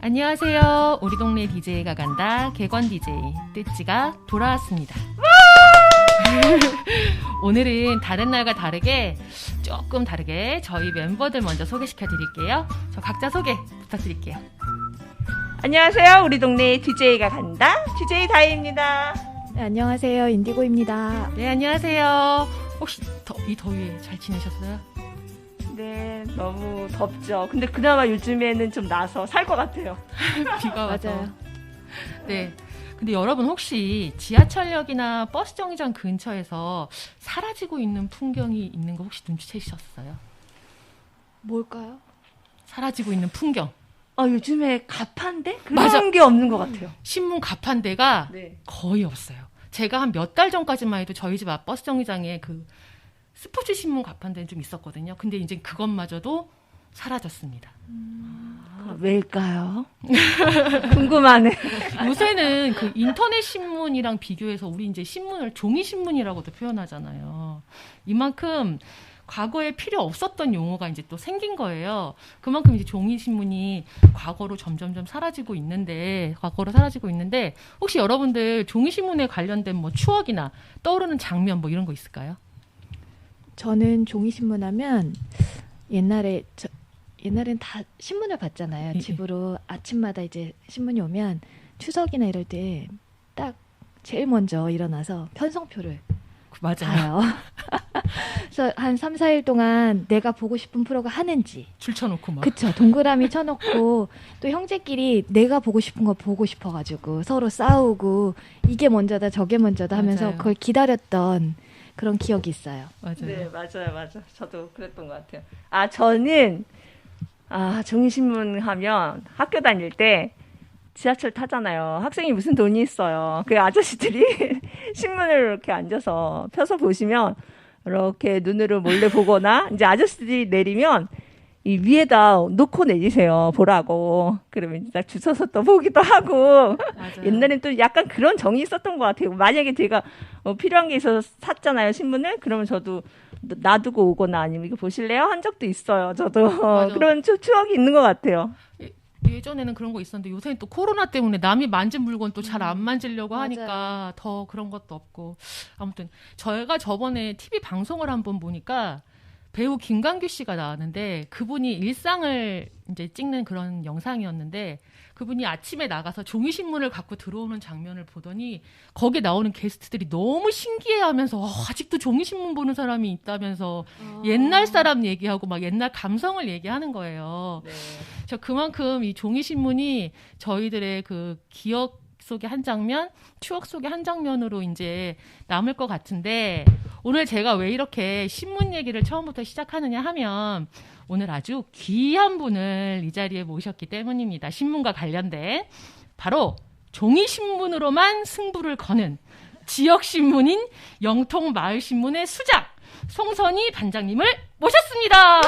안녕하세요. 우리 동네 DJ가 간다. 개건 DJ 뜨찌가 돌아왔습니다. 오늘은 다른 날과 다르게 조금 다르게 저희 멤버들 먼저 소개시켜 드릴게요. 저 각자 소개 부탁드릴게요. 안녕하세요. 우리 동네 DJ가 간다. DJ 다희입니다. 네, 안녕하세요. 인디고입니다. 네, 안녕하세요. 혹시 이 더위에 잘 지내셨어요? 네, 너무 덥죠. 근데 그나마 요즘에는 좀 나서 살 것 같아요. 비가 와서. 맞아요. 네. 근데 여러분 혹시 지하철역이나 버스 정류장 근처에서 사라지고 있는 풍경이 있는 거 혹시 눈치채셨어요? 뭘까요? 사라지고 있는 풍경. 요즘에 가판대? 그런 맞아. 게 없는 것 같아요. 신문 가판대가 네. 거의 없어요. 제가 한 몇 달 전까지만 해도 저희 집 앞 버스 정류장에 그 스포츠 신문 가판대는 좀 있었거든요. 근데 이제 그것마저도 사라졌습니다. 왜일까요? 궁금하네. 요새는 그 인터넷 신문이랑 비교해서 우리 이제 신문을 종이 신문이라고도 표현하잖아요. 이만큼 과거에 필요 없었던 용어가 이제 또 생긴 거예요. 그만큼 이제 종이 신문이 과거로 점점점 사라지고 있는데 혹시 여러분들 종이 신문에 관련된 뭐 추억이나 떠오르는 장면 뭐 이런 거 있을까요? 저는 종이신문 하면 옛날엔 다 신문을 봤잖아요. 예, 집으로 아침마다 이제 신문이 오면 추석이나 이럴 때 딱 제일 먼저 일어나서 편성표를 맞아요. 봐요. 그래서 한 3, 4일 동안 내가 보고 싶은 프로가 하는지. 줄쳐놓고 막. 그쵸. 동그라미 쳐놓고 또 형제끼리 내가 보고 싶은 거 보고 싶어가지고 서로 싸우고 이게 먼저다 저게 먼저다 하면서 맞아요. 그걸 기다렸던 그런 기억이 있어요. 맞아요. 네, 맞아요. 저도 그랬던 것 같아요. 저는 종이신문 하면 학교 다닐 때 지하철 타잖아요. 학생이 무슨 돈이 있어요. 그 아저씨들이 신문을 이렇게 앉아서 펴서 보시면 이렇게 눈으로 몰래 보거나 이제 아저씨들이 내리면 이 위에다 놓고 내리세요. 보라고. 그러면 이제 딱 주워서 또 보기도 하고. 맞아요. 옛날엔 또 약간 그런 정이 있었던 것 같아요. 만약에 제가 필요한 게 있어서 샀잖아요. 신문을. 그러면 저도 놔두고 오거나 아니면 이거 보실래요? 한 적도 있어요. 저도. 맞아. 그런 추억이 있는 것 같아요. 예전에는 그런 거 있었는데 요새는 또 코로나 때문에 남이 만진 물건 또 잘 안 만지려고 맞아요. 하니까 더 그런 것도 없고. 아무튼 저희가 저번에 TV 방송을 한번 보니까 배우 김광규 씨가 나왔는데 그분이 일상을 이제 찍는 그런 영상이었는데 그분이 아침에 나가서 종이신문을 갖고 들어오는 장면을 보더니 거기에 나오는 게스트들이 너무 신기해하면서 아직도 종이신문 보는 사람이 있다면서 옛날 사람 얘기하고 막 옛날 감성을 얘기하는 거예요. 네. 저 그만큼 이 종이신문이 저희들의 그 기억 속의 한 장면, 추억 속의 한 장면으로 이제 남을 것 같은데 오늘 제가 왜 이렇게 신문 얘기를 처음부터 시작하느냐 하면 오늘 아주 귀한 분을 이 자리에 모셨기 때문입니다. 신문과 관련된 바로 종이신문으로만 승부를 거는 지역신문인 영통마을신문의 수장 송선희 반장님을 모셨습니다.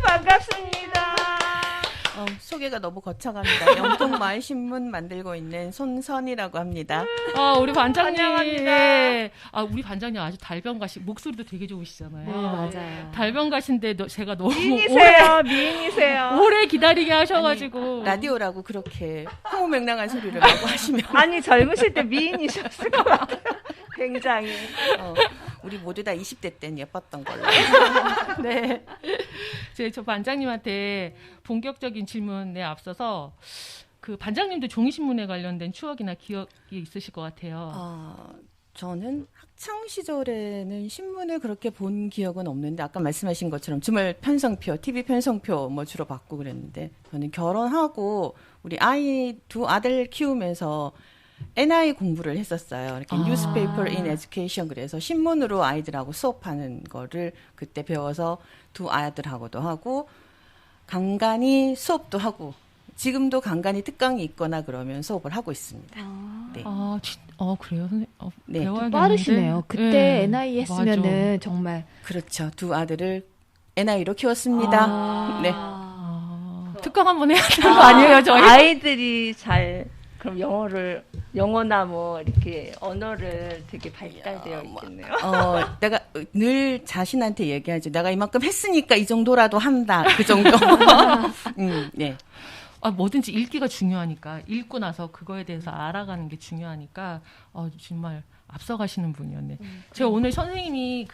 반갑습니다. 소개가 너무 거창합니다. 영통마을신문 만들고 있는 손선이라고 합니다. 우리 반장님. 환영합니다. 우리 반장님 아주 달변가시 목소리도 되게 좋으시잖아요. 네, 맞아요. 달변가신데 제가 너무 미인이세요. 오래 기다리게 하셔가지고. 라디오라고 그렇게 허무맹랑한 소리를 하고 하시면 아니 젊으실 때 미인이셨을 것 같아요. 굉장히. 우리 모두 다 20대 땐 예뻤던 걸로. 네. 저 반장님한테 본격적인 질문에 앞서서 그 반장님도 종이신문에 관련된 추억이나 기억이 있으실 것 같아요. 저는 학창 시절에는 신문을 그렇게 본 기억은 없는데 아까 말씀하신 것처럼 주말 편성표, TV 편성표 뭐 주로 받고 그랬는데 저는 결혼하고 우리 두 아들 키우면서 NI 공부를 했었어요. 이렇게 Newspaper in Education 그래서 신문으로 아이들하고 수업하는 거를 그때 배워서 두 아들하고도 하고 간간히 수업도 하고 지금도 간간히 특강이 있거나 그러면 수업을 하고 있습니다. 네. 그래요? 선생님? 네. 배워야겠는데. 빠르시네요. 그때 네. NI 했으면은 정말 그렇죠. 두 아들을 NI로 키웠습니다. 네. 특강 한번 해야 되는 거 아니에요, 저희? 아이들이 그럼 영어나 뭐 이렇게 언어를 되게 발달되어 있겠네요. 내가 늘 자신한테 얘기하죠. 내가 이만큼 했으니까 이 정도라도 한다. 그 정도. 네. 뭐든지 읽기가 중요하니까 읽고 나서 그거에 대해서 알아가는 게 중요하니까 정말 앞서가시는 분이었네. 제가 오늘 선생님이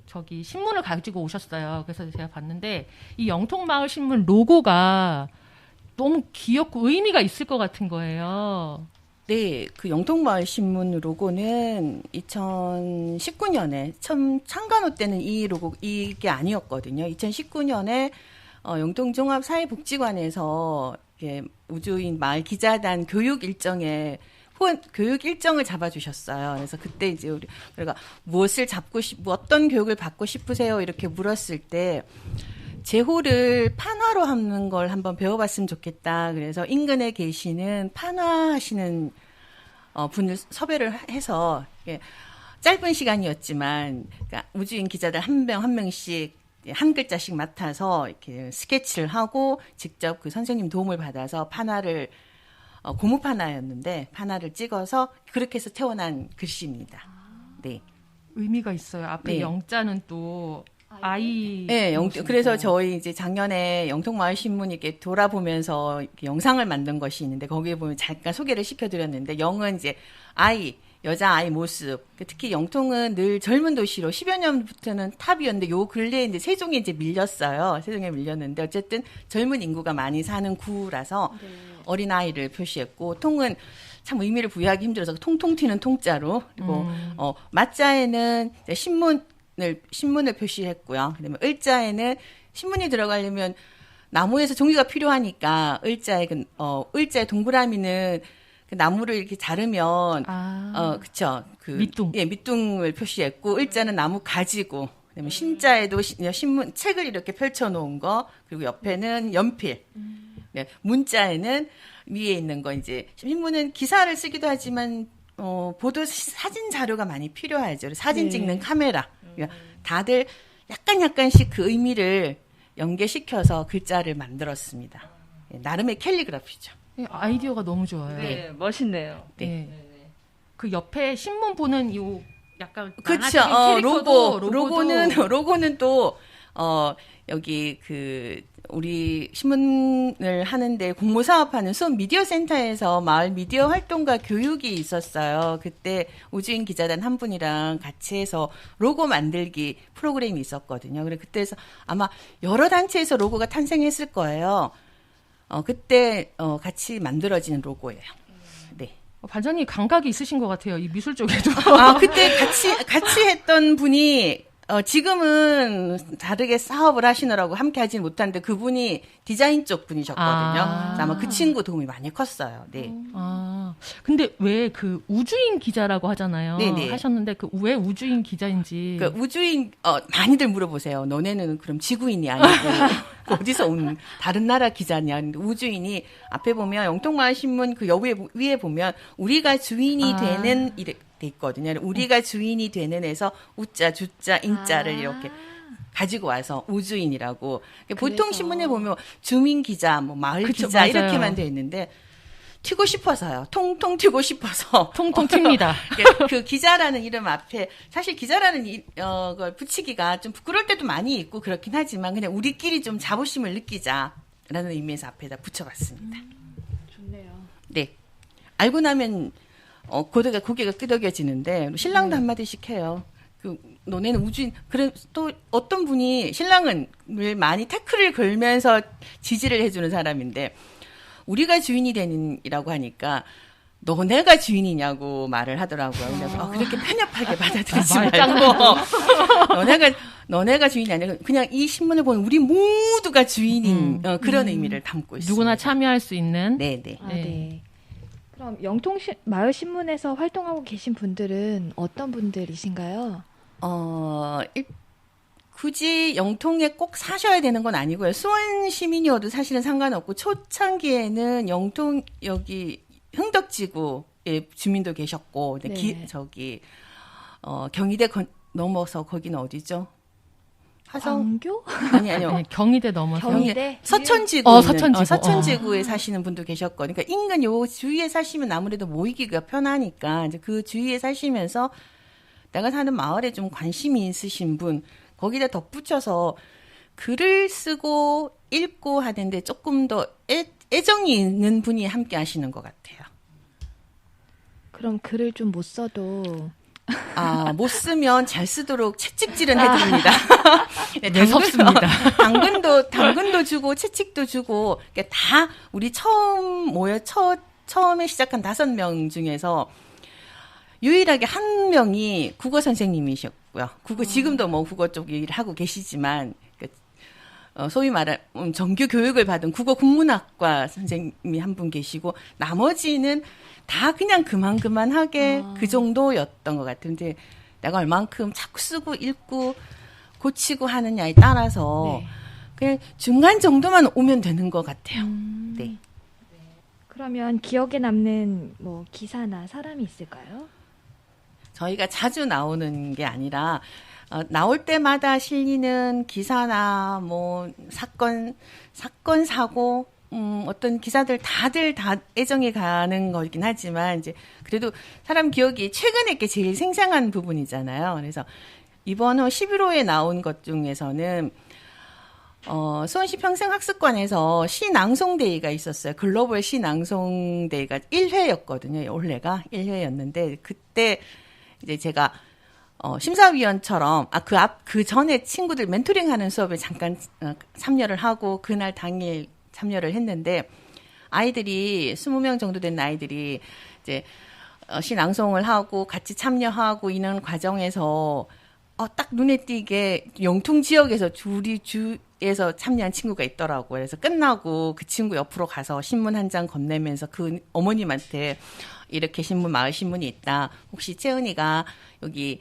저기 신문을 가지고 오셨어요. 그래서 제가 봤는데 이 영통마을 신문 로고가 너무 귀엽고 의미가 있을 것 같은 거예요. 네, 그 영통마을 신문 로고는 2019년에 처음 창간호 때는 이 로고 이게 아니었거든요. 2019년에 영통종합사회복지관에서 우주인 마을 기자단 교육 일정에 교육 일정을 잡아주셨어요. 그래서 그때 이제 우리가 무엇을 어떤 교육을 받고 싶으세요? 이렇게 물었을 때 제호를 판화로 하는 걸 한번 배워봤으면 좋겠다. 그래서 인근에 계시는 판화하시는 분을 섭외를 해서 짧은 시간이었지만 그러니까 우주인 기자들 한 명씩 한 글자씩 맡아서 이렇게 스케치를 하고 직접 그 선생님 도움을 받아서 판화를 고무 판화였는데 판화를 찍어서 그렇게 해서 태어난 글씨입니다. 네. 의미가 있어요. 앞에 네. 영자는 또 아이. 네, 그래서 저희 이제 작년에 영통마을신문 이렇게 돌아보면서 이렇게 영상을 만든 것이 있는데 거기에 보면 잠깐 소개를 시켜드렸는데 영은 이제 아이, 여자아이 모습. 특히 영통은 늘 젊은 도시로 10여 년부터는 탑이었는데 요 근래에 이제 세종에 이제 밀렸어요. 세종에 밀렸는데 어쨌든 젊은 인구가 많이 사는 구라서 어린아이를 표시했고 통은 참 의미를 부여하기 힘들어서 통통 튀는 통자로 그리고 맞자에는 신문을 표시했고요. 그다음에 을자에는 신문이 들어가려면 나무에서 종이가 필요하니까 을자에 을자의 동그라미는 그 나무를 이렇게 자르면 그쵸 밑둥. 예, 밑둥을 표시했고 을자는 나무 가지고 그다음에 신자에도 신문 책을 이렇게 펼쳐 놓은 거 그리고 옆에는 연필. 네, 문자에는 위에 있는 거 이제 신문은 기사를 쓰기도 하지만 보도 사진 자료가 많이 필요하죠. 사진 찍는 카메라. 그러니까 다들 약간씩 그 의미를 연계시켜서 글자를 만들었습니다. 나름의 캘리그라피죠. 아이디어가 너무 좋아요. 네, 멋있네요. 네. 그 옆에 신문 보는 요 약간 그렇죠. 로고는 또 여기 우리 신문을 하는데 공모 사업하는 수원 미디어 센터에서 마을 미디어 활동가 교육이 있었어요. 그때 우주인 기자단 한 분이랑 같이 해서 로고 만들기 프로그램이 있었거든요. 그래 그때서 아마 여러 단체에서 로고가 탄생했을 거예요. 그때 같이 만들어지는 로고예요. 네. 반장님 감각이 있으신 것 같아요. 이 미술 쪽에도. 그때 같이 했던 분이 지금은 다르게 사업을 하시느라고 함께 하지는 못하는데 그분이 디자인 쪽 분이셨거든요. 그래서 아마 그 친구 도움이 많이 컸어요. 네. 근데 왜 그 우주인 기자라고 하잖아요. 네네. 하셨는데 왜 우주인 기자인지. 그 우주인 많이들 물어보세요. 너네는 그럼 지구인이 아니고 어디서 온 다른 나라 기자냐? 우주인이 앞에 보면 영통마을 신문 그 위에 보면 우리가 주인이 되는 돼 있거든요. 우리가 주인이 되는에서 우자, 주자, 인자를 이렇게 가지고 와서 우주인이라고. 보통 신문에 보면 주민 기자, 뭐 마을 그쵸, 기자 맞아요. 이렇게만 돼 있는데 튀고 싶어서요. 통통 튀고 싶어서. 통통 튑니다. 그 기자라는 이름 앞에 사실 기자라는 걸 붙이기가 좀 부끄러울 때도 많이 있고 그렇긴 하지만 그냥 우리끼리 좀 자부심을 느끼자라는 의미에서 앞에다 붙여봤습니다. 좋네요. 네. 알고 나면 고개가 끄덕여지는데 신랑도 한마디씩 해요. 너네는 우주인. 그래 또 어떤 분이 신랑은 많이 태클을 걸면서 지지를 해주는 사람인데 우리가 주인이 되는이라고 하니까 너네가 주인이냐고 말을 하더라고요. 그래서 그렇게 편협하게 받아들이지 말고 너네가 주인이 아니라 그냥 이 신문을 보는 우리 모두가 주인인 그런 의미를 담고 있습니다. 누구나 참여할 수 있는. 네네. 네. 그럼 마을 신문에서 활동하고 계신 분들은 어떤 분들이신가요? 굳이 영통에 꼭 사셔야 되는 건 아니고요. 수원 시민이어도 사실은 상관없고 초창기에는 영통 여기 흥덕지구에 주민도 계셨고 네. 경희대 넘어서 거기는 어디죠? 광교? 아니요. 경희대 넘어서. 경희대? 서천지구. 서천지구. 서천지구에 사시는 분도 계셨고, 그러니까 인근 요 주위에 사시면 아무래도 모이기가 편하니까 이제 그 주위에 사시면서 내가 사는 마을에 좀 관심이 있으신 분 거기다 덧붙여서 글을 쓰고 읽고 하는데 조금 더 애정이 있는 분이 함께 하시는 것 같아요. 그럼 글을 좀 못 써도 못 쓰면 잘 쓰도록 채찍질은 해드립니다. 네, 매섭습니다. 당근도 주고 채찍도 주고 다 우리 처음에 시작한 5명 중에서 유일하게 한 명이 국어 선생님이셨고요. 지금도 뭐 국어 쪽 일을 하고 계시지만 소위 말하는 정규 교육을 받은 국어 국문학과 선생님이 한 분 계시고 나머지는 다 그냥 그만하게 그 정도였던 것 같아요. 근데 내가 얼만큼 자꾸 쓰고 읽고 고치고 하느냐에 따라서 네. 그냥 중간 정도만 오면 되는 것 같아요. 네. 그러면 기억에 남는 뭐 기사나 사람이 있을까요? 저희가 자주 나오는 게 아니라 나올 때마다 실리는 기사나 뭐 사건 사고 어떤 기사들 다들 다 애정이 가는 거긴 하지만 이제 그래도 사람 기억이 최근에 게 제일 생생한 부분이잖아요. 그래서 이번 11호에 나온 것 중에서는 수원시 평생학습관에서 시낭송데이가 있었어요. 글로벌 시낭송데이가 1회였거든요. 올해가 1회였는데 그때 이제 제가 심사위원처럼 그 전에 친구들 멘토링하는 수업에 잠깐 참여를 하고 그날 당일 참여를 했는데 아이들이 20명 정도 된 아이들이 이제 시낭송을 하고 같이 참여하고 이런 과정에서 딱 눈에 띄게 영통 지역에서 주에서 참여한 친구가 있더라고요. 그래서 끝나고 그 친구 옆으로 가서 신문 한 장 건네면서 그 어머님한테 이렇게 마을 신문이 있다. 혹시 채은이가 여기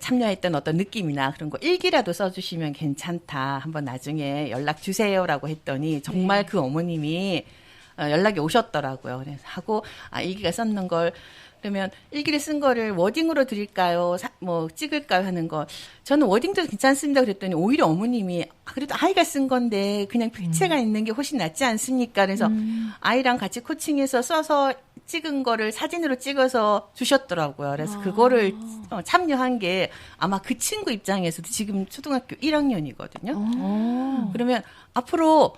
참여했던 어떤 느낌이나 그런 거 일기라도 써주시면 괜찮다. 한번 나중에 연락 주세요라고 했더니 정말 그 어머님이 연락이 오셨더라고요. 그래서 하고 일기가 썼는 걸 그러면 일기를 쓴 거를 워딩으로 드릴까요? 뭐 찍을까요? 하는 거 저는 워딩도 괜찮습니다. 그랬더니 오히려 어머님이 그래도 아이가 쓴 건데 그냥 필체가 있는 게 훨씬 낫지 않습니까? 그래서 아이랑 같이 코칭해서 써서 찍은 거를 사진으로 찍어서 주셨더라고요. 그래서 그거를 참여한 게 아마 그 친구 입장에서도 지금 초등학교 1학년이거든요. 그러면 앞으로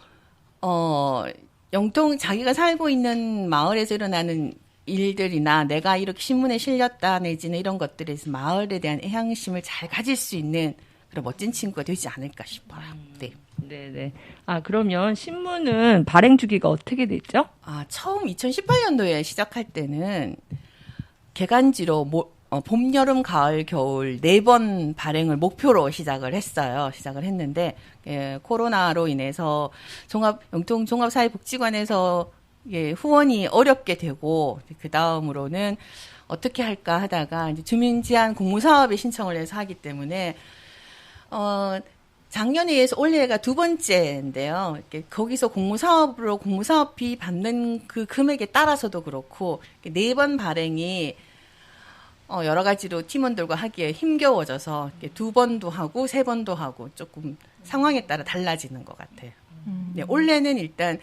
영통 자기가 살고 있는 마을에서 일어나는 일들이나 내가 이렇게 신문에 실렸다 내지는 이런 것들에서 마을에 대한 애향심을 잘 가질 수 있는 그런 멋진 친구가 되지 않을까 싶어요. 네. 네네. 그러면 신문은 발행 주기가 어떻게 됐죠? 처음 2018년도에 시작할 때는 개간지로 봄, 여름, 가을, 겨울 4번 발행을 목표로 시작을 했는데 코로나로 인해서 영통 종합사회복지관에서 후원이 어렵게 되고 그 다음으로는 어떻게 할까 하다가 이제 주민제한 공모사업에 신청을 해서 하기 때문에 작년에 의해서 올해가 2번째인데요. 이렇게 거기서 공모사업비 받는 그 금액에 따라서도 그렇고 4번 발행이 여러 가지로 팀원들과 하기에 힘겨워져서 2번도 하고 3번도 하고 조금 상황에 따라 달라지는 것 같아요. 네, 올해는 일단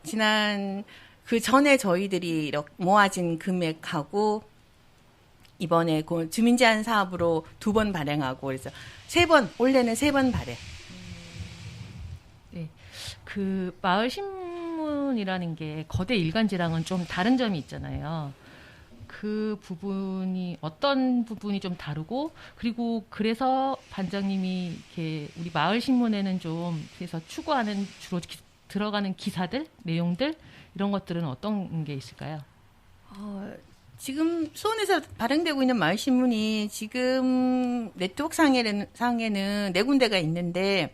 지난 그 전에 저희들이 이렇게 모아진 금액하고 이번에 그 주민제한 사업으로 2번 발행하고 그래서 올해는 3번 발행. 네. 그 마을 신문이라는 게 거대 일간지랑은 좀 다른 점이 있잖아요. 그 부분이 어떤 부분이 좀 다르고 그리고 그래서 반장님이 이렇게 우리 마을 신문에는 좀 그래서 추구하는 주로 들어가는 기사들, 내용들 이런 것들은 어떤 게 있을까요? 지금 수원에서 발행되고 있는 마을신문이 지금 네트워크 상에는 4군데가 있는데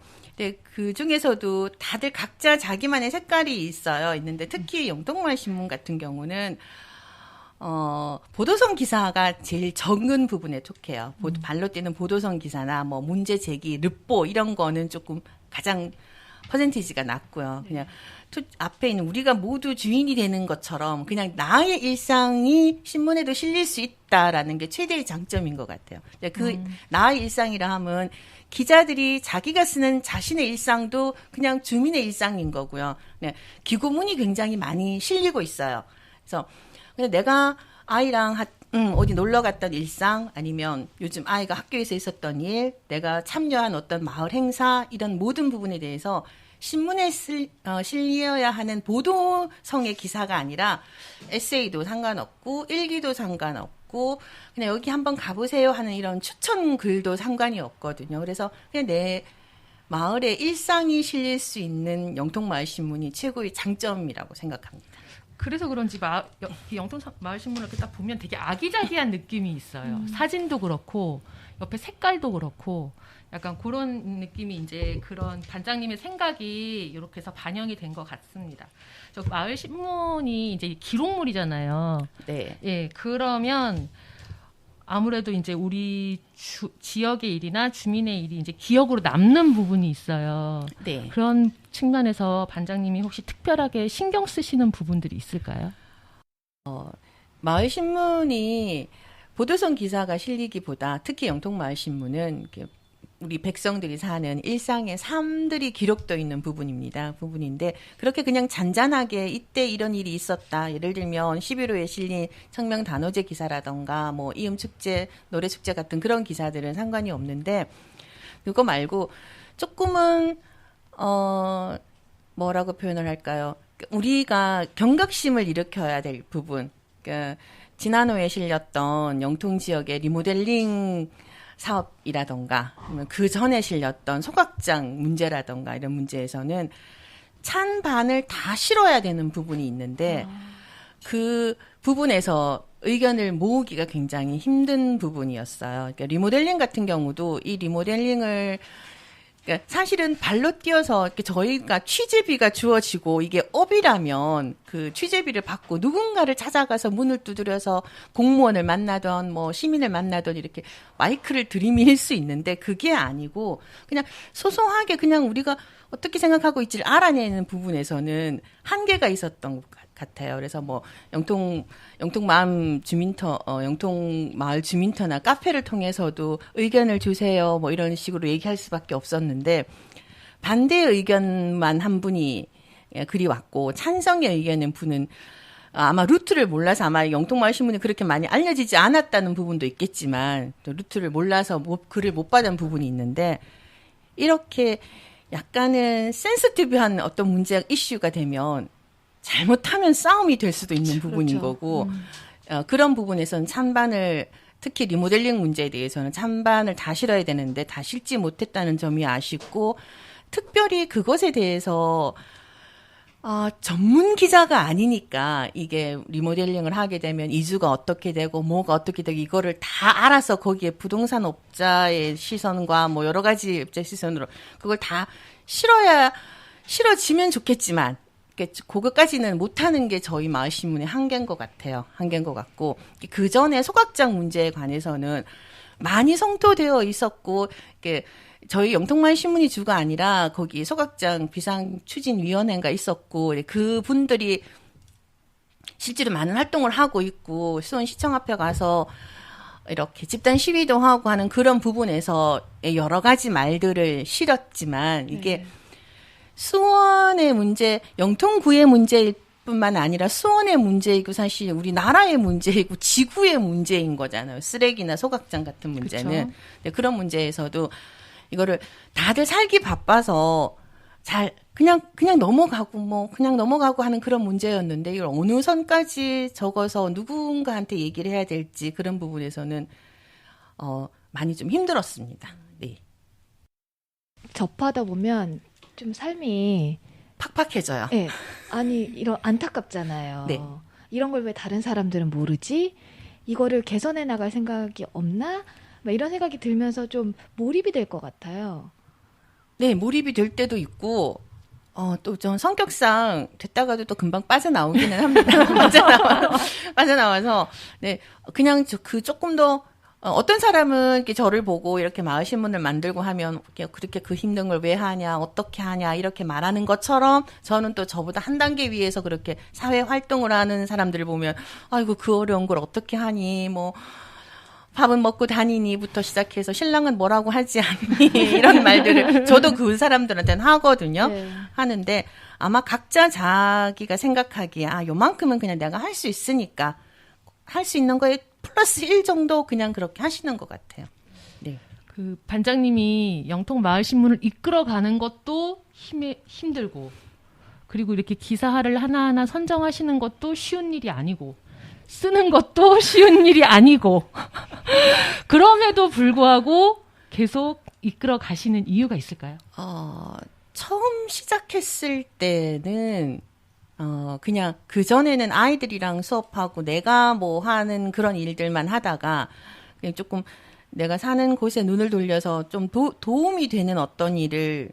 그 중에서도 다들 각자 자기만의 색깔이 있는데 특히 영통마을신문 같은 경우는 보도성 기사가 제일 적은 부분에 속해요. 발로 뛰는 보도성 기사나 뭐 문제 제기, 르뽀 이런 거는 조금 가장 퍼센티지가 낮고요. 그냥 앞에 있는 우리가 모두 주인이 되는 것처럼 그냥 나의 일상이 신문에도 실릴 수 있다라는 게 최대의 장점인 것 같아요. 나의 일상이라 하면 기자들이 자기가 쓰는 자신의 일상도 그냥 주민의 일상인 거고요. 기고문이 굉장히 많이 실리고 있어요. 그래서 내가 아이랑 어디 놀러 갔던 일상 아니면 요즘 아이가 학교에서 있었던 일, 내가 참여한 어떤 마을 행사 이런 모든 부분에 대해서 신문에 실려야 하는 보도성의 기사가 아니라 에세이도 상관없고 일기도 상관없고 그냥 여기 한번 가보세요 하는 이런 추천 글도 상관이 없거든요. 그래서 그냥 내 마을의 일상이 실릴 수 있는 영통마을신문이 최고의 장점이라고 생각합니다. 그래서 그런지 영통마을신문을 이렇게 딱 보면 되게 아기자기한 느낌이 있어요. 사진도 그렇고 옆에 색깔도 그렇고 약간 그런 느낌이 이제 그런 반장님의 생각이 이렇게 해서 반영이 된 것 같습니다. 저 마을신문이 이제 기록물이잖아요. 네. 예, 그러면 아무래도 이제 우리 지역의 일이나 주민의 일이 이제 기억으로 남는 부분이 있어요. 네. 그런 측면에서 반장님이 혹시 특별하게 신경 쓰시는 부분들이 있을까요? 마을신문이 보도성 기사가 실리기보다 특히 영통마을신문은 우리 백성들이 사는 일상의 삶들이 기록되어 있는 부분인데 그렇게 그냥 잔잔하게 이때 이런 일이 있었다. 예를 들면 11호에 실린 청명단오제 기사라던가 뭐 이음축제, 노래축제 같은 그런 기사들은 상관이 없는데 그거 말고 조금은 뭐라고 표현을 할까요? 우리가 경각심을 일으켜야 될 부분. 그러니까 지난호에 실렸던 영통 지역의 리모델링 사업이라던가 그 전에 실렸던 소각장 문제라던가 이런 문제에서는 찬반을 다 실어야 되는 부분이 있는데 그 부분에서 의견을 모으기가 굉장히 힘든 부분이었어요. 그러니까 리모델링 같은 경우도 이 리모델링을 그러니까 사실은 발로 뛰어서 이렇게 저희가 취재비가 주어지고 이게 업이라면 그 취재비를 받고 누군가를 찾아가서 문을 두드려서 공무원을 만나던 뭐 시민을 만나던 이렇게 마이크를 들이밀 수 있는데 그게 아니고 그냥 소소하게 그냥 우리가 어떻게 생각하고 있지를 알아내는 부분에서는 한계가 있었던 것 같아요. 그래서 뭐 영통마을 주민터나 카페를 통해서도 의견을 주세요. 뭐 이런 식으로 얘기할 수밖에 없었는데 반대 의견만 한 분이 글이 왔고 찬성의 의견은 분은 아마 루트를 몰라서 아마 영통마을 신문이 그렇게 많이 알려지지 않았다는 부분도 있겠지만 또 루트를 몰라서 글을 못 받은 부분이 있는데 이렇게 약간은 센시티브한 어떤 문제가 이슈가 되면 잘못하면 싸움이 될 수도 있는 부분인 거고 그런 부분에서는 찬반을 특히 리모델링 문제에 대해서는 찬반을 다 실어야 되는데 다 실지 못했다는 점이 아쉽고 특별히 그것에 대해서 전문 기자가 아니니까 이게 리모델링을 하게 되면 이주가 어떻게 되고 뭐가 어떻게 되고 이거를 다 알아서 거기에 부동산 업자의 시선과 뭐 여러 가지 업자 시선으로 그걸 다 실어지면 좋겠지만 그것까지는 못하는 게 저희 마을신문의 한계인 것 같아요. 한계인 것 같고 그 전에 소각장 문제에 관해서는 많이 성토되어 있었고 저희 영통마을 신문이 주가 아니라 거기 소각장 비상추진위원회가 있었고 그 분들이 실제로 많은 활동을 하고 있고 수원시청 앞에 가서 이렇게 집단 시위도 하고 하는 그런 부분에서 여러 가지 말들을 실었지만 이게 수원의 문제, 영통구의 문제일 뿐만 아니라 수원의 문제이고 사실 우리나라의 문제이고 지구의 문제인 거잖아요. 쓰레기나 소각장 같은 문제는. 그런 문제에서도 이거를 다들 살기 바빠서 그냥 넘어가고 하는 그런 문제였는데 이걸 어느 선까지 적어서 누군가한테 얘기를 해야 될지 그런 부분에서는 많이 좀 힘들었습니다. 네. 접하다 보면 좀 삶이 팍팍해져요. 네. 아니 이런 안타깝잖아요. 네. 이런 걸 왜 다른 사람들은 모르지? 이거를 개선해 나갈 생각이 없나? 막 이런 생각이 들면서 좀 몰입이 될 것 같아요. 네, 몰입이 될 때도 있고 또 전 성격상 됐다가도 또 금방 빠져나오기는 합니다. 빠져나와서 네, 그냥 조금 더 어떤 사람은 이렇게 저를 보고 이렇게 마을신문을 만들고 하면 그렇게 그 힘든 걸 왜 하냐, 어떻게 하냐 이렇게 말하는 것처럼 저는 또 저보다 한 단계 위에서 그렇게 사회 활동을 하는 사람들을 보면 아이고 그 어려운 걸 어떻게 하니 뭐 밥은 먹고 다니니부터 시작해서 신랑은 뭐라고 하지 않니 이런 말들을 저도 그 사람들한테는 하거든요. 네. 하는데 아마 각자 자기가 생각하기에 요만큼은 그냥 내가 할 수 있으니까 할 수 있는 거에 플러스 1 정도 그냥 그렇게 하시는 것 같아요. 네. 그 반장님이 영통 마을 신문을 이끌어가는 것도 힘들고, 그리고 이렇게 기사를 하나하나 선정하시는 것도 쉬운 일이 아니고, 쓰는 것도 쉬운 일이 아니고, 그럼에도 불구하고 계속 이끌어 가시는 이유가 있을까요? 처음 시작했을 때는 그냥 그전에는 아이들이랑 수업하고 내가 뭐 하는 그런 일들만 하다가 그냥 조금 내가 사는 곳에 눈을 돌려서 좀 도움이 되는 어떤 일을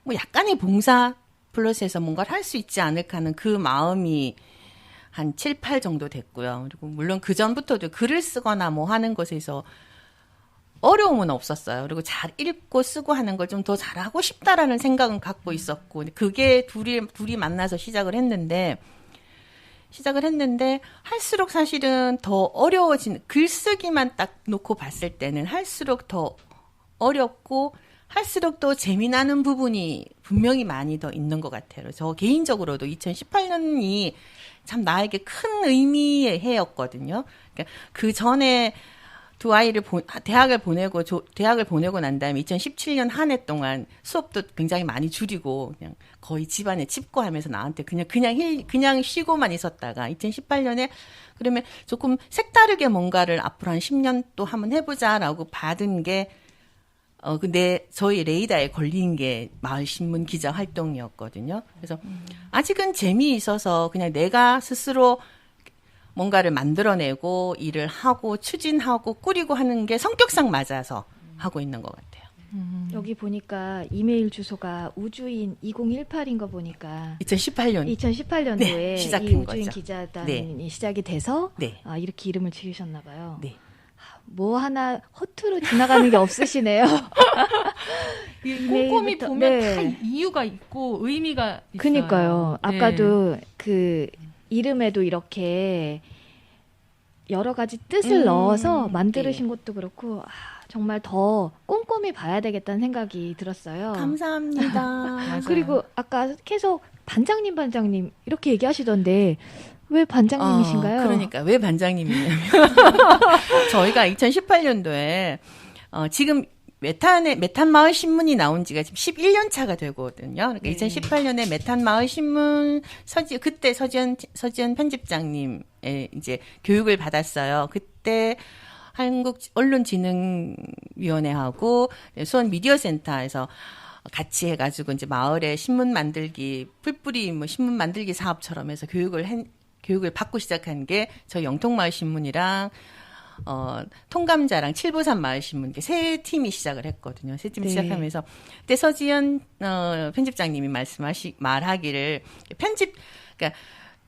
뭐 약간의 봉사 플러스해서 뭔가를 할 수 있지 않을까 하는 그 마음이 한 7, 8 정도 됐고요. 그리고 물론 그전부터도 글을 쓰거나 뭐 하는 것에서 어려움은 없었어요. 그리고 잘 읽고 쓰고 하는 걸 좀 더 잘하고 싶다라는 생각은 갖고 있었고, 그게 둘이 만나서 시작을 했는데 할수록 사실은 더 어려워진, 글쓰기만 딱 놓고 봤을 때는 할수록 더 어렵고 할수록 더 재미나는 부분이 분명히 많이 더 있는 것 같아요. 저 개인적으로도 2018년이 참 나에게 큰 의미의 해였거든요. 그러니까 그 전에 두 아이를 대학을 보내고 난 다음에 2017년 한 해 동안 수업도 굉장히 많이 줄이고 그냥 거의 집안에 칩거하면서 나한테 그냥 쉬고만 있었다가 2018년에 그러면 조금 색다르게 뭔가를 앞으로 한 10년 또 한번 해보자라고 받은 게 저희 레이더에 걸린 게 마을신문 기자 활동이었거든요. 그래서 아직은 재미있어서 그냥 내가 스스로 뭔가를 만들어내고 일을 하고 추진하고 꾸리고 하는 게 성격상 맞아서 하고 있는 것 같아요. 여기 보니까 이메일 주소가 우주인 2018인 거 보니까 2018년도에 네, 시작한 이 우주인 거죠. 기자단이 네. 시작이 돼서 네. 이렇게 이름을 지으셨나 봐요. 네. 뭐 하나 허투루 지나가는 게 없으시네요. 꼼꼼히 이메일부터- 보면 네. 다 이유가 있고 의미가 있어요. 그니까요. 네. 아까도 그 이름에도 이렇게 여러 가지 뜻을 넣어서 만드신 것도 그렇고 정말 더 꼼꼼히 봐야 되겠다는 생각이 들었어요. 감사합니다. 맞아요. 그리고 아까 계속 반장님 이렇게 얘기하시던데 왜 반장님이신가요? 그러니까 왜 반장님이냐면 저희가 2018년도에 지금 메탄 마을 신문이 나온 지가 지금 11년 차가 되거든요. 그러니까 2018년에 메탄 마을 신문 그때 서지연 편집장님의 이제 교육을 받았어요. 그때 한국 언론진흥위원회하고 수원 미디어센터에서 같이 해가지고 이제 마을에 신문 만들기 풀뿌리 뭐 신문 만들기 사업처럼 해서 교육을 받고 시작한 게 저희 영통마을 신문이랑 통감자랑 칠보산 마을신문 세 팀이 시작을 했거든요. 세 팀이 네. 시작하면서 그때 서지연 편집장님이 말하기를 그러니까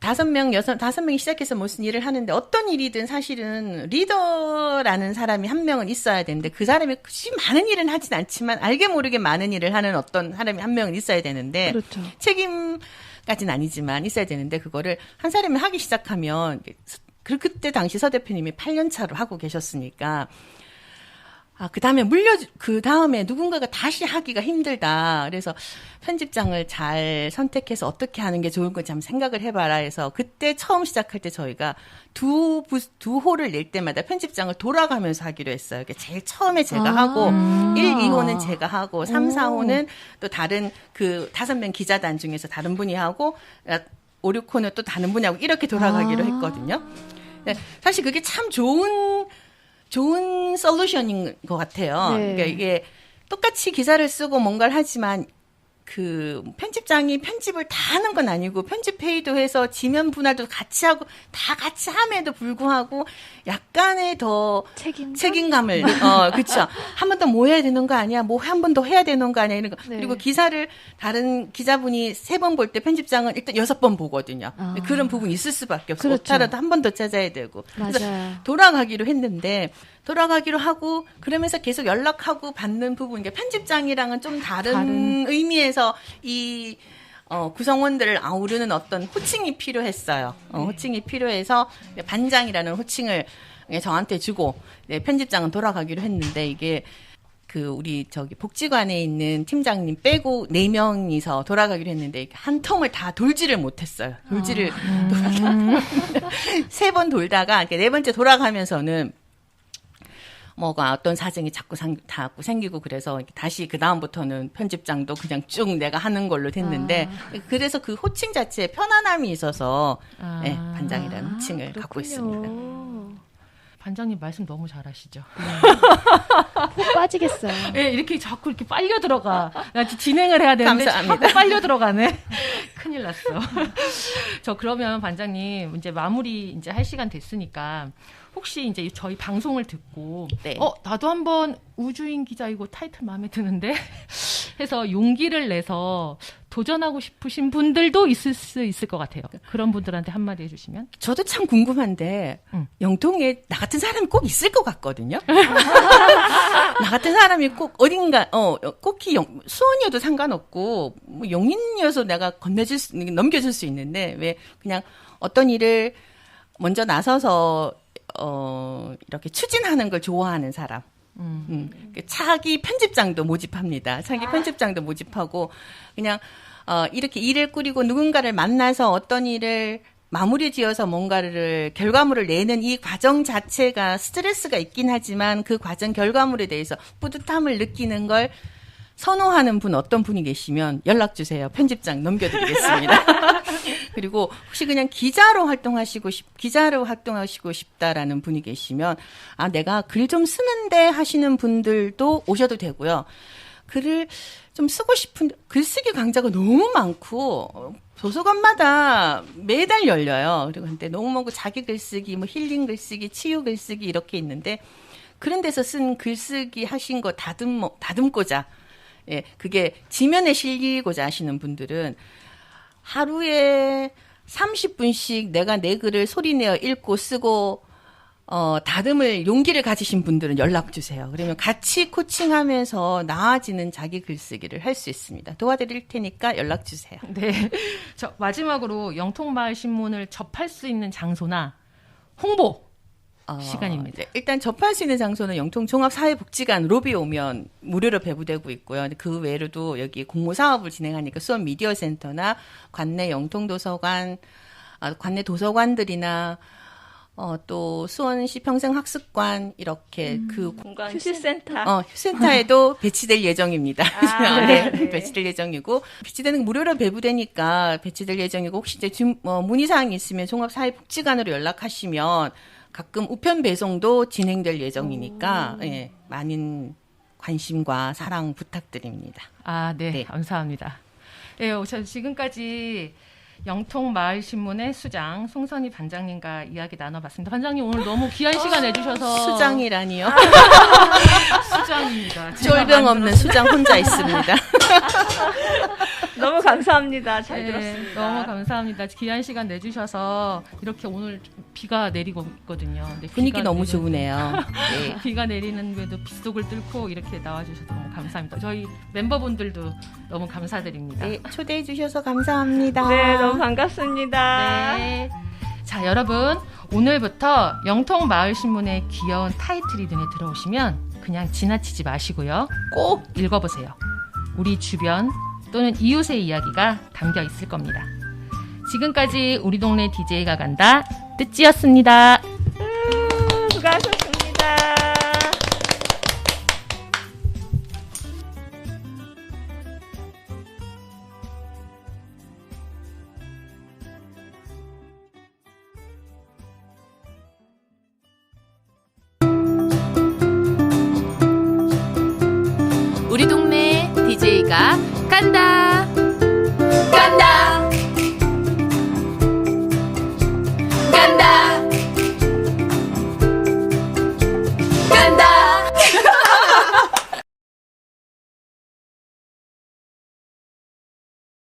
5명이 시작해서 무슨 일을 하는데 어떤 일이든 사실은 리더라는 사람이 한 명은 있어야 되는데 그 사람이 굳이 많은 일은 하진 않지만 알게 모르게 많은 일을 하는 어떤 사람이 한 명은 있어야 되는데 그렇죠. 책임까지는 아니지만 있어야 되는데 그거를 한 사람이 하기 시작하면 그때 당시 서 대표님이 8년 차로 하고 계셨으니까 그 다음에 누군가가 다시 하기가 힘들다. 그래서 편집장을 잘 선택해서 어떻게 하는 게 좋은 건지 한번 생각을 해봐라 해서 그때 처음 시작할 때 저희가 두 호를 낼 때마다 편집장을 돌아가면서 하기로 했어요. 그러니까 제일 처음에 제가 하고 1, 2호는 제가 하고 3, 4호는 또 다른 그 5명 기자단 중에서 다른 분이 하고 5, 6호는 또 다른 분이 하고 이렇게 돌아가기로 했거든요. 네, 사실 그게 참 좋은 솔루션인 것 같아요. 네. 그러니까 이게 똑같이 기사를 쓰고 뭔가를 하지만 그 편집장이 편집을 다 하는 건 아니고 편집 회의도 해서 지면 분할도 같이 하고 다 같이 함에도 불구하고 약간의 더 책임감을 그렇죠. 한 번 더 뭐 해야 되는 거 아니야? 뭐 한 번 더 해야 되는 거 아니야? 이런 거. 네. 그리고 기사를 다른 기자분이 3번 볼 때 편집장은 일단 6번 보거든요. 그런 부분이 있을 수밖에 없어요. 그렇죠. 오타라도 한 번 더 찾아야 되고. 그래서 맞아요. 돌아가기로 하고 그러면서 계속 연락하고 받는 부분. 그러니까 편집장이랑은 좀 다른 의미에서 이 구성원들을 아우르는 어떤 호칭이 필요했어요. 호칭이 필요해서 반장이라는 호칭을 저한테 주고 편집장은 돌아가기로 했는데 이게 그 우리 저기 복지관에 있는 팀장님 빼고 4명이서 돌아가기로 했는데 한 통을 다 돌지를 못했어요. 돌지를 3번 돌다가 이렇게 4번째 돌아가면서는 뭐가 어떤 사정이 자꾸 생기고 그래서 다시 그 다음부터는 편집장도 그냥 쭉 내가 하는 걸로 됐는데 그래서 그 호칭 자체에 편안함이 있어서 네, 반장이라는 호칭을 갖고 있습니다. 반장님 말씀 너무 잘하시죠. 푹 빠지겠어요. 네, 이렇게 자꾸 이렇게 빨려 들어가. 나 진행을 해야 되는데 감사합니다. 자꾸 빨려 들어가네. 큰일 났어. 저 그러면 반장님 이제 마무리 이제 할 시간 됐으니까 혹시 이제 저희 방송을 듣고 네. 나도 한번 우주인 기자 이거 타이틀 마음에 드는데 해서 용기를 내서 도전하고 싶으신 분들도 있을 수 있을 것 같아요. 그런 분들한테 한마디 해주시면. 저도 참 궁금한데 영통에 나 같은 사람이 꼭 있을 것 같거든요. 나 같은 사람이 꼭 어딘가 꼭히 수원이어도 상관없고 뭐 용인이어서 내가 넘겨줄 수 있는데 왜 그냥 어떤 일을 먼저 나서서 이렇게 추진하는 걸 좋아하는 사람. 차기 편집장도 모집합니다. 차기 편집장도 모집하고 그냥 이렇게 일을 꾸리고 누군가를 만나서 어떤 일을 마무리 지어서 뭔가를 결과물을 내는 이 과정 자체가 스트레스가 있긴 하지만 그 과정 결과물에 대해서 뿌듯함을 느끼는 걸 선호하는 분 어떤 분이 계시면 연락 주세요. 편집장 넘겨드리겠습니다. 그리고 혹시 그냥 기자로 활동하시고 싶다라는 분이 계시면 내가 글 좀 쓰는데 하시는 분들도 오셔도 되고요. 글을 좀 쓰고 싶은 글쓰기 강좌가 너무 많고 도서관마다 매달 열려요. 그리고 근데 너무 많고 자기 글쓰기, 뭐 힐링 글쓰기, 치유 글쓰기 이렇게 있는데 그런 데서 쓴 글쓰기 하신 거 다듬고자 그게 지면에 실리고자 하시는 분들은 하루에 30분씩 내가 내 글을 소리내어 읽고 쓰고 다듬을 용기를 가지신 분들은 연락 주세요. 그러면 같이 코칭하면서 나아지는 자기 글쓰기를 할 수 있습니다. 도와드릴 테니까 연락 주세요. 네. 저 마지막으로 영통마을 신문을 접할 수 있는 장소나 홍보 시간입니다. 네, 일단 접할 수 있는 장소는 영통 종합사회복지관 로비에 오면 무료로 배부되고 있고요. 그 외로도 여기 공모사업을 진행하니까 수원 미디어센터나 관내 영통도서관, 관내 도서관들이나 또 수원시 평생학습관 이렇게 그 공간 휴식센터 휴센터에도 배치될 예정입니다. 네. 배치될 예정이고 배치되는 거 무료로 배부되니까 배치될 예정이고 혹시 이제 문의 사항이 있으면 종합사회복지관으로 연락하시면 가끔 우편 배송도 진행될 예정이니까 많은 관심과 사랑 부탁드립니다. 네. 감사합니다. 네, 지금까지 영통마을신문의 수장 송선희 반장님과 이야기 나눠봤습니다. 반장님 오늘 너무 귀한 시간 내주셔서 수장이라니요? 수장입니다. 쫄병 없는 수장 혼자 있습니다. 너무 감사합니다. 잘 들었습니다. 너무 감사합니다. 귀한 시간 내주셔서 이렇게 오늘 비가 내리고 있거든요. 근데 분위기 너무 좋으네요. 네. 비가 내리는데도 빗속을 뚫고 이렇게 나와주셔서 너무 감사합니다. 저희 멤버분들도 너무 감사드립니다. 네, 초대해 주셔서 감사합니다. 네, 너무 반갑습니다. 네. 자, 여러분 오늘부터 영통마을신문의 귀여운 타이틀이 눈에 들어오시면 그냥 지나치지 마시고요. 꼭 읽어보세요. 우리 주변 또는 이웃의 이야기가 담겨 있을 겁니다. 지금까지 우리 동네 DJ가 간다 뜨찌였습니다. 수고하셨습니다. 우리 동네 DJ가 간다.